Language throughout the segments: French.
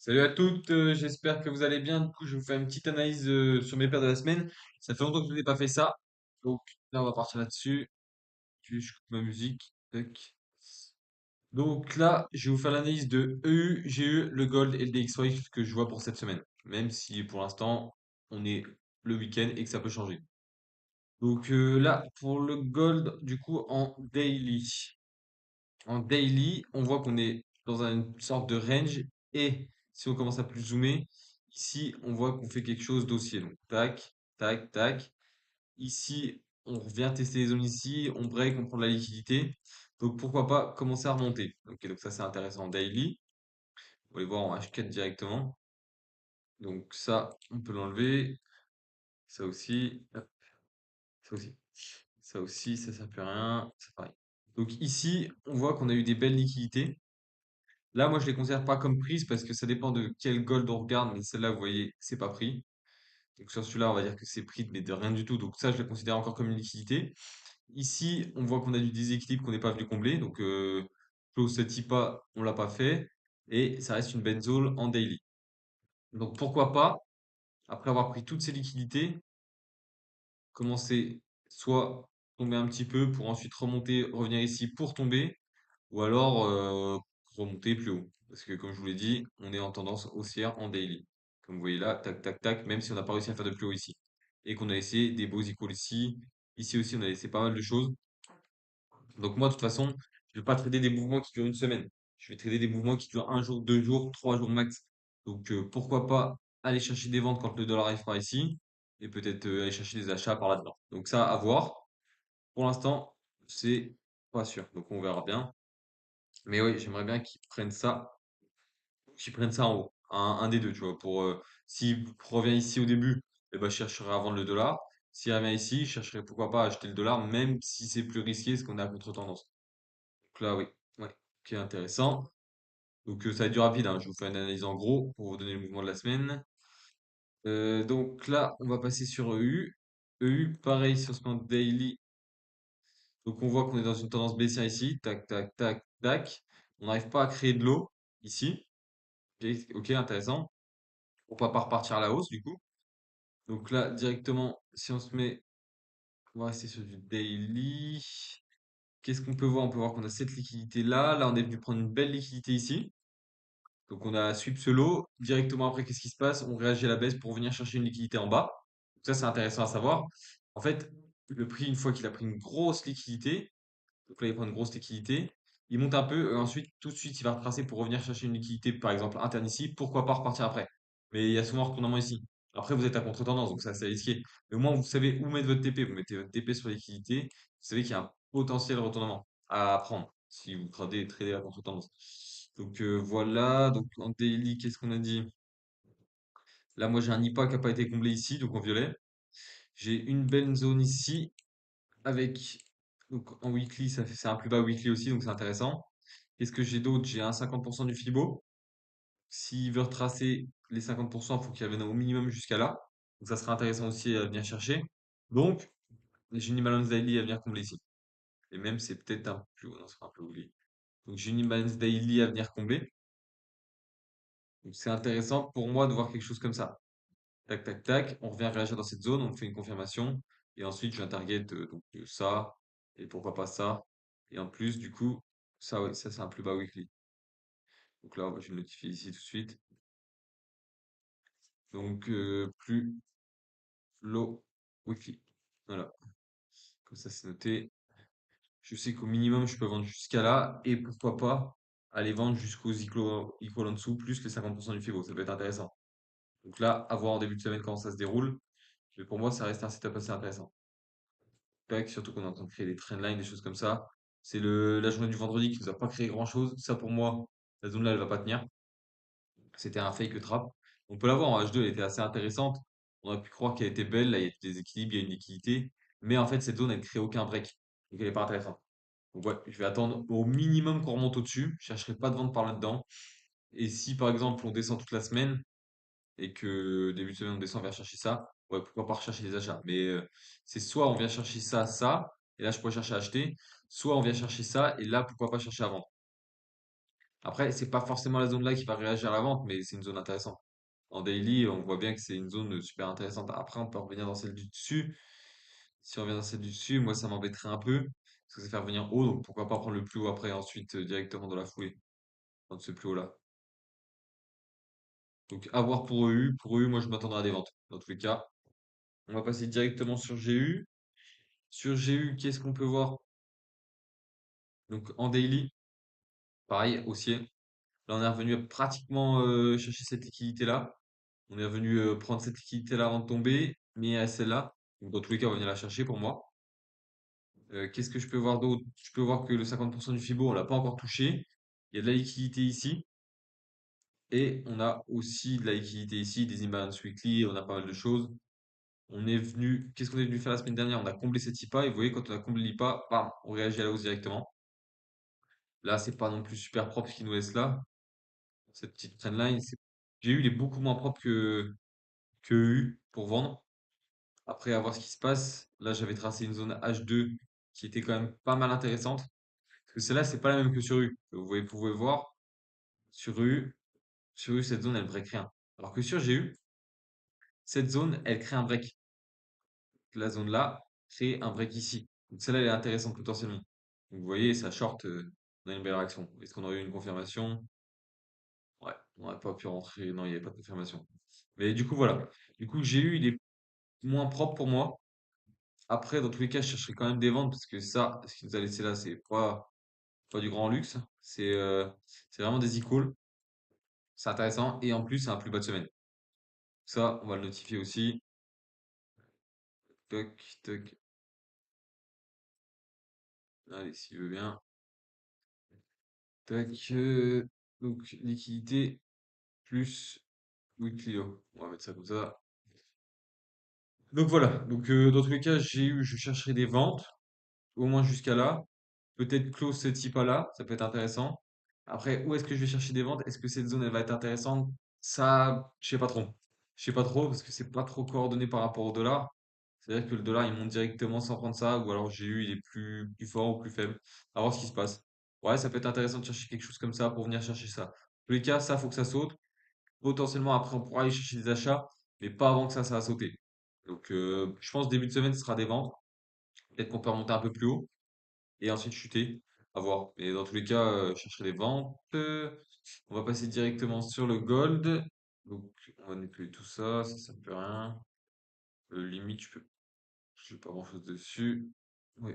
Salut à toutes, j'espère que vous allez bien. Du coup, je vais vous faire une petite analyse sur mes paires de la semaine. Ça fait longtemps que je n'ai pas fait ça. Donc là, on va partir là-dessus. Puis je coupe ma musique. Tac. Donc là, je vais vous faire l'analyse de EU, GE, le Gold et le DXY que je vois pour cette semaine. Même si pour l'instant, on est le week-end et que ça peut changer. Donc là, pour le Gold, du coup, en daily. En daily, on voit qu'on est dans une sorte de range et si on commence à plus zoomer, ici, on voit qu'on fait quelque chose d'haussier. Donc, tac, tac, tac. Ici, on vient tester les zones ici, on break, on prend de la liquidité. Donc, pourquoi pas commencer à remonter. Ok, donc ça, c'est intéressant en daily. On va les voir en H4 directement. Donc, ça, on peut l'enlever. Ça aussi, hop, ça aussi. Ça aussi, ça sert plus à rien. C'est pareil. Donc, ici, on voit qu'on a eu des belles liquidités. Là, moi, je les considère pas comme prises parce que ça dépend de quel gold on regarde, mais celle-là, vous voyez, c'est pas pris. Donc sur celui-là, on va dire que c'est pris, mais de rien du tout. Donc ça, je le considère encore comme une liquidité. Ici, on voit qu'on a du déséquilibre qu'on n'est pas venu combler. Donc close ce pas, on l'a pas fait. Et ça reste une benzone en daily. Donc pourquoi pas, après avoir pris toutes ces liquidités, commencer soit tomber un petit peu pour ensuite remonter, revenir ici pour tomber, ou alors remonter plus haut. Parce que comme je vous l'ai dit, on est en tendance haussière en daily. Comme vous voyez là, tac, tac, tac, même si on n'a pas réussi à faire de plus haut ici. Et qu'on a laissé des beaux equals ici. Ici aussi, on a laissé pas mal de choses. Donc moi, de toute façon, je ne vais pas trader des mouvements qui durent une semaine. Je vais trader des mouvements qui durent un jour, 2 jours, 3 jours max. Donc pourquoi pas aller chercher des ventes quand le dollar arrivera ici. Et peut-être aller chercher des achats par là-dedans. Donc ça, à voir. Pour l'instant, c'est pas sûr. Donc on verra bien. Mais oui, j'aimerais bien qu'ils prennent ça en haut. Un des deux, tu vois. S'il revient ici au début, eh ben, je chercherai à vendre le dollar. S'il revient ici, je chercherai pourquoi pas à acheter le dollar, même si c'est plus risqué, parce qu'on est à contre-tendance. Donc là, oui. Ouais. Ok, intéressant. Donc ça va être du rapide, hein. Je vous fais une analyse en gros pour vous donner le mouvement de la semaine. Donc là, on va passer sur EU. EU, pareil sur ce point daily. Donc on voit qu'on est dans une tendance baissière ici. Tac, tac, tac, tac. On n'arrive pas à créer de l'eau ici. Ok, ok, intéressant. On va pas repartir à la hausse du coup. Donc là, directement, si on se met, on va rester sur du daily. Qu'est-ce qu'on peut voir? On peut voir qu'on a cette liquidité là. Là, on est venu prendre une belle liquidité ici. Donc on a sweep ce lot. Directement après, qu'est-ce qui se passe? On réagit à la baisse pour venir chercher une liquidité en bas. Donc ça, c'est intéressant à savoir. En fait, le prix, une fois qu'il a pris une grosse liquidité, donc là, il prend une grosse liquidité. Il monte un peu, et ensuite, tout de suite, il va retracer pour revenir chercher une liquidité, par exemple, interne ici. Pourquoi pas repartir après? Mais il y a souvent un retournement ici. Après, vous êtes à contre-tendance, donc ça, c'est risqué. Mais au moins, vous savez où mettre votre TP. Vous mettez votre TP sur la liquidité. Vous savez qu'il y a un potentiel retournement à prendre si vous tradez à contre-tendance. Donc voilà. Donc en daily, qu'est-ce qu'on a dit? Là, moi, j'ai un IPA qui n'a pas été comblé ici, donc en violet. J'ai une belle zone ici avec, donc en weekly, c'est un plus bas weekly aussi, donc c'est intéressant. Qu'est-ce que j'ai d'autre? J'ai un 50% du Fibo. S'il veut retracer les 50%, il faut qu'il revienne au minimum jusqu'à là. Donc ça sera intéressant aussi à venir chercher. Donc, j'ai une Balance Daily à venir combler ici. Et même, c'est peut-être un plus haut. Non, c'est pas un peu oublié. Donc, j'ai une Balance Daily à venir combler. Donc, c'est intéressant pour moi de voir quelque chose comme ça. Tac, tac, tac. On revient réagir dans cette zone, on fait une confirmation. Et ensuite, je vais un target ça. Et pourquoi pas ça. Et en plus, du coup, ça, ouais, ça c'est un plus bas weekly. Donc là, je vais le notifier ici tout de suite. Donc, plus low weekly. Voilà. Comme ça, c'est noté. Je sais qu'au minimum, je peux vendre jusqu'à là. Et pourquoi pas aller vendre jusqu'aux equal en dessous, plus les 50% du FIBO. Ça peut être intéressant. Donc là, à voir en début de semaine comment ça se déroule. Mais pour moi, ça reste un setup assez intéressant. Tac, surtout qu'on est en train de créer des trendlines, des choses comme ça. C'est la journée du vendredi qui nous a pas créé grand-chose. Ça, pour moi, la zone là, elle va pas tenir. C'était un fake trap. On peut la voir en H2, elle était assez intéressante. On aurait pu croire qu'elle était belle. Là, il y a des équilibres, il y a une liquidité. Mais en fait, cette zone, elle ne crée aucun break. Donc, elle n'est pas intéressante. Donc, ouais, je vais attendre au minimum qu'on remonte au-dessus. Je chercherai pas de vente par là-dedans. Et si, par exemple, on descend toute la semaine et que début de semaine, on descend vers chercher ça, ouais, pourquoi pas rechercher des achats. Mais c'est soit on vient chercher ça, et là, je pourrais chercher à acheter. Soit on vient chercher ça, et là, pourquoi pas chercher à vendre. Après, c'est pas forcément la zone là qui va réagir à la vente, mais c'est une zone intéressante. En daily, on voit bien que c'est une zone super intéressante. Après, on peut revenir dans celle du dessus. Si on revient dans celle du dessus, moi, ça m'embêterait un peu, parce que ça fait revenir haut, donc pourquoi pas prendre le plus haut après, ensuite, directement dans la foulée, dans ce plus haut-là. Donc, à voir pour EU. Pour EU, moi, je m'attendrai à des ventes, dans tous les cas. On va passer directement sur GU. Sur GU, qu'est-ce qu'on peut voir? Donc, en daily, pareil, haussier. Là, on est revenu pratiquement chercher cette liquidité-là. On est revenu prendre cette liquidité-là avant de tomber, mais à celle-là. Donc, dans tous les cas, on va venir la chercher pour moi. Qu'est-ce que je peux voir d'autre? Je peux voir que le 50% du Fibo, on l'a pas encore touché. Il y a de la liquidité ici. Et on a aussi de la liquidité ici, des imbalance weekly, on a pas mal de choses. On est venu, qu'est-ce qu'on est venu faire la semaine dernière? On a comblé cette IPA et vous voyez, quand on a comblé l'IPA, bam, on réagit à la hausse directement. Là, c'est pas non plus super propre ce qui nous laisse là. Cette petite trendline, j'ai eu, il est beaucoup moins propre que EU pour vendre. Après, à voir ce qui se passe. Là, j'avais tracé une zone H2 qui était quand même pas mal intéressante. Parce que celle-là, c'est pas la même que sur U. Vous pouvez voir, sur U, sur U, cette zone, elle break rien. Alors que sur GU, cette zone, elle crée un break. La zone là crée un break ici. Donc celle-là, elle est intéressante potentiellement. Donc vous voyez, ça short, on a une belle réaction. Est-ce qu'on aurait eu une confirmation? Ouais, on n'aurait pas pu rentrer. Non, il n'y avait pas de confirmation. Mais du coup, voilà. Du coup, GU, il est moins propre pour moi. Après, dans tous les cas, je chercherai quand même des ventes parce que ça, ce qui nous a laissé là, c'est pas du grand luxe. C'est vraiment des e-calls. C'est intéressant. Et en plus, c'est un plus bas de semaine. Ça, on va le notifier aussi. Toc, toc. Allez, s'il veut bien. Tac. Donc, liquidité plus weekly low. On va mettre ça comme ça. Donc voilà. Donc, dans tous les cas, je chercherai des ventes, au moins jusqu'à là. Peut-être close cette IPA là, ça peut être intéressant. Après, où est-ce que je vais chercher des ventes? Est-ce que cette zone elle va être intéressante? Ça, je sais pas trop. Je sais pas trop parce que c'est pas trop coordonné par rapport au dollar. C'est-à-dire que le dollar il monte directement sans prendre ça, ou alors j'ai eu il est plus fort ou plus faible. À voir ce qui se passe. Ouais, ça peut être intéressant de chercher quelque chose comme ça pour venir chercher ça. Dans tous les cas, ça faut que ça saute. Potentiellement après on pourra aller chercher des achats, mais pas avant que ça a sauté. Donc je pense début de semaine ce sera des ventes. Peut-être qu'on peut remonter un peu plus haut et ensuite chuter. À voir. Mais dans tous les cas, je chercherai les ventes. On va passer directement sur le gold. Donc, on va nettoyer tout ça, ça ne peut rien. Limite, je fais pas grand-chose dessus. Oui,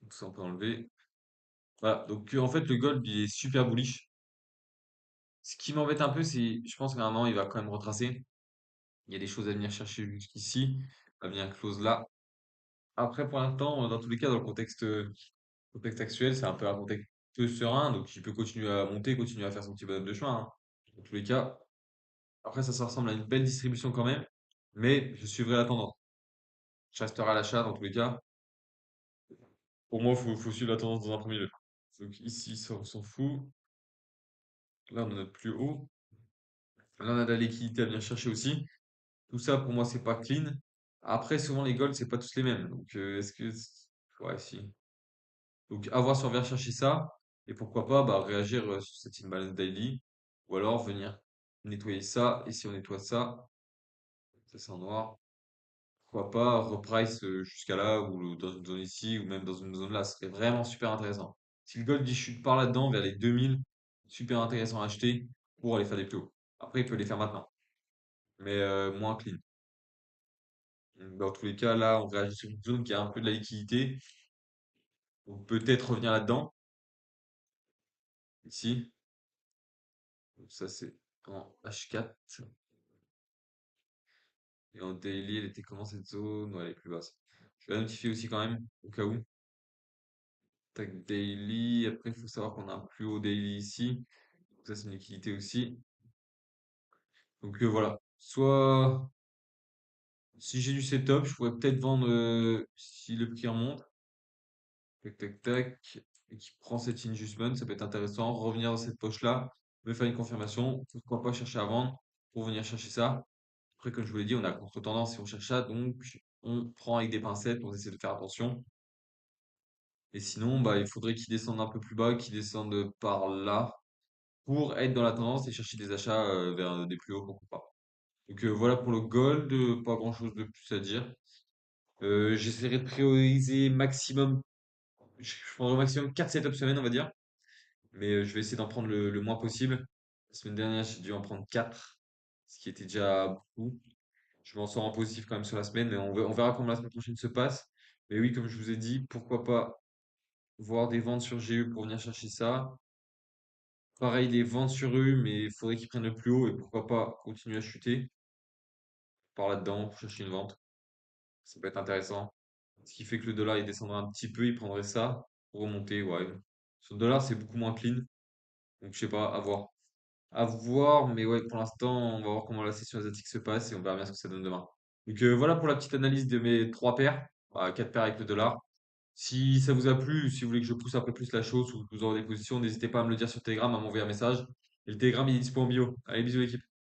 donc ça on peut enlever. Voilà, donc en fait le gold il est super bullish. Ce qui m'embête un peu, c'est, je pense qu'à un moment il va quand même retracer. Il y a des choses à venir chercher jusqu'ici, à venir close là. Après, pour l'instant, dans tous les cas, dans le contexte actuel, c'est un peu un contexte peu serein, donc il peut continuer à monter, continuer à faire son petit bonhomme de chemin, hein. Dans tous les cas, après, ça ressemble à une belle distribution quand même, mais je suivrai la tendance. Je resterai à l'achat dans tous les cas. Pour moi, faut suivre la tendance dans un premier lieu. Donc ici, ça, on s'en fout. Là, on a notre plus haut. Là, on a de la liquidité à venir chercher aussi. Tout ça, pour moi, c'est pas clean. Après, souvent, les golds, c'est pas tous les mêmes. Donc, ouais, si. Donc, à voir si on vient chercher ça. Et pourquoi pas, bah, réagir sur cette imbalance daily. Ou alors, venir nettoyer ça. Et si on nettoie ça, ça c'est en noir. Pourquoi pas reprice jusqu'à là ou dans une zone ici ou même dans une zone là, ce serait vraiment super intéressant. Si le gold il chute par là-dedans vers les 2000, super intéressant à acheter pour aller faire des plus hauts. Après, il peut les faire maintenant, mais moins clean. Donc, dans tous les cas, là, on réagit sur une zone qui a un peu de la liquidité. Donc peut-être revenir là-dedans, ici. Donc, ça, c'est en H4. Et en daily, elle était comment cette zone? Ouais, elle est plus basse. Je vais la notifier aussi quand même, au cas où. Tac daily. Après, il faut savoir qu'on a un plus haut daily ici. Donc ça, c'est une liquidité aussi. Donc voilà. Soit, si j'ai du setup, je pourrais peut-être vendre si le prix remonte. Tac, tac, tac. Et qui prend cet inducement, ça peut être intéressant. Revenir dans cette poche-là, me faire une confirmation. Pourquoi pas chercher à vendre pour venir chercher ça. Après, comme je vous l'ai dit, on a contre-tendance si on cherche ça. Donc, on prend avec des pincettes, on essaie de faire attention. Et sinon, bah, il faudrait qu'ils descendent un peu plus bas, qu'ils descendent par là pour être dans la tendance et chercher des achats vers des plus hauts, pourquoi pas. Donc voilà pour le gold, pas grand-chose de plus à dire. J'essaierai de prioriser maximum, je prendrai au maximum 4 setups semaine, on va dire. Mais je vais essayer d'en prendre le moins possible. La semaine dernière, j'ai dû en prendre 4, ce qui était déjà beaucoup. Je m'en sors en positif quand même sur la semaine, mais on verra comment la semaine prochaine se passe. Mais oui, comme je vous ai dit, pourquoi pas voir des ventes sur GE pour venir chercher ça. Pareil, des ventes sur eux, mais il faudrait qu'ils prennent le plus haut et pourquoi pas continuer à chuter par là-dedans pour chercher une vente. Ça peut être intéressant. Ce qui fait que le dollar il descendra un petit peu, il prendrait ça pour remonter. Ouais. Sur le dollar, c'est beaucoup moins clean. Donc je sais pas, à voir. À voir, mais ouais, pour l'instant, on va voir comment la session asiatique se passe et on verra bien ce que ça donne demain. Donc voilà pour la petite analyse de mes trois paires, 4 paires avec le dollar. Si ça vous a plu, si vous voulez que je pousse un peu plus la chose ou que vous aurez des positions, n'hésitez pas à me le dire sur Telegram, à m'envoyer un message. Et le Telegram il est dispo en bio. Allez, bisous l'équipe.